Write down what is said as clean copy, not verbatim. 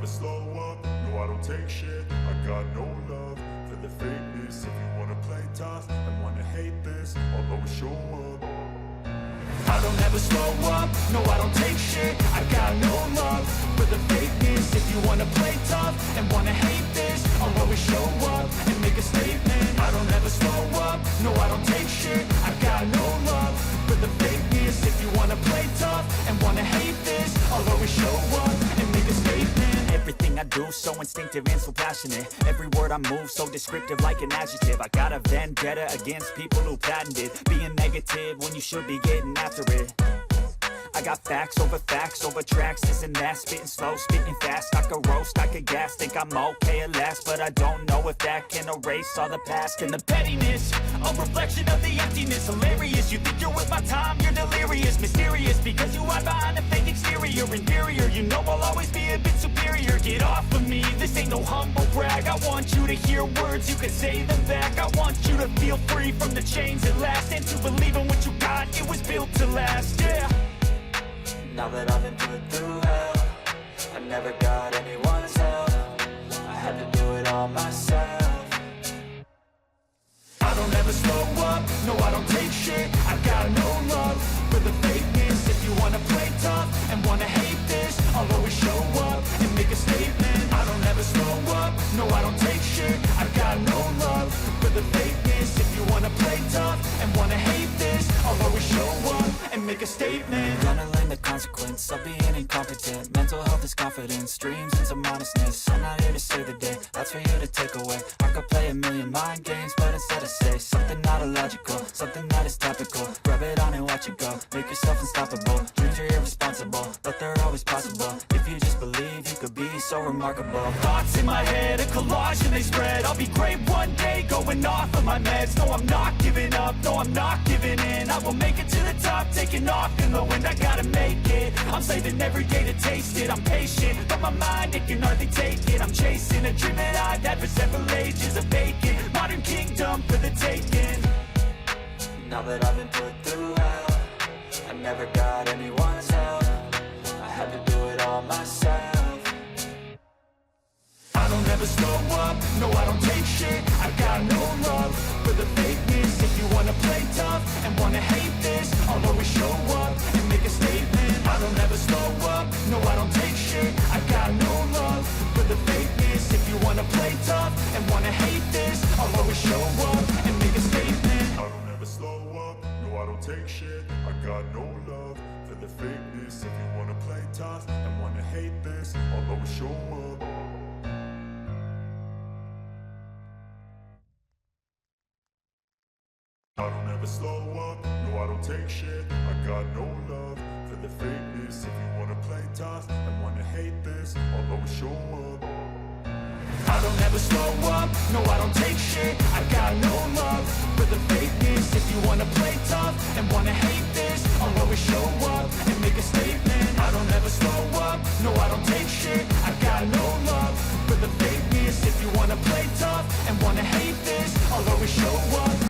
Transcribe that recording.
never slow up, no I don't take shit. I got no love for the fakeness. If you wanna play tough and wanna hate this, I'll always show up. I don't ever slow up, no I don't take shit. I got no love for the fakeness. If you wanna play tough and wanna hate this, I'll always show up and make a statement. I don't ever slow up, no I don't take shit. I got no love for the fakeness. If you wanna play tough and wanna hate this, I'll always show up and make a statement. Everything I do so instinctive and so passionate. Every word I move so descriptive like an adjective. I got a vendetta against people who patented being negative when you should be getting after it. I got facts over tracks, this and that. Spitting slow, spitting fast. I could roast, I could gas. Think I'm okay at last, but I don't know if that can erase all the past. And the pettiness, a reflection of the emptiness. Hilarious, you think you're worth my time, you're delirious. Mysterious, because you hide behind a fake exterior. Inferior, you know I'll always be a bit superior. Get off of me, this ain't no humble brag. I want you to hear words, you can say them back. I want you to feel free from the chains at last, and to believe in what you got, it was built to last, yeah. Now that I've been put through hell, I never got anyone's help. I had to do it all myself. I don't ever slow up, no I don't take shit. I got no love for the fakeness. If you wanna play tough and wanna hate this, I'll always show up and make a statement. I don't ever slow up, no I don't take shit. I got no love for the fakeness. If you wanna play tough and wanna hate this, I'll always show up and make a statement. Gonna learn the consequence of being incompetent. Mental health is confidence, dreams and some honestness. I'm not here to save the day, that's for you to take away. I could play a million mind games, but instead I say something not illogical, something that is topical. Rub it on and watch it go, make yourself unstoppable. Dreams are irresponsible, but they're always possible. If you just believe, you could be so remarkable. Thoughts in my head, a collage and they spread. I'll be great one day, going off of my meds. No, I'm not giving up, no, I'm not giving in. I will make it to the top, taking off in the wind. I gotta make it, I'm saving every day to taste it. I'm patient, but my mind, it can hardly take it. I'm chasing a dream that I've had for several ages. A vacant, modern kingdom for the taking. Now that I've been put through hell, I never got anyone's help. I had to do it all myself. I don't ever slow up, no I don't take shit. I got no love for the fakeness. If you wanna play tough and wanna hate this, I'll always show up and make a statement. I don't ever slow up, no I don't take shit. I got no love for the fakeness. If you wanna play tough and wanna hate this, I'll always show up and make a statement. I don't ever slow up, no I don't take shit. I got no love for the fakeness. If you wanna play tough and wanna hate this, I'll always show up. I don't ever slow up, no I don't take shit. I got no love for the fakeness. If you wanna play tough and wanna hate this, I'll always show up. I don't ever slow up, no I don't take shit. I got no love for the fakeness. If you wanna play tough and wanna hate this, I'll always show up and make a statement. I don't ever slow up, no I don't take shit. I got no love for the fakeness. If you wanna play tough and wanna hate this, I'll always show up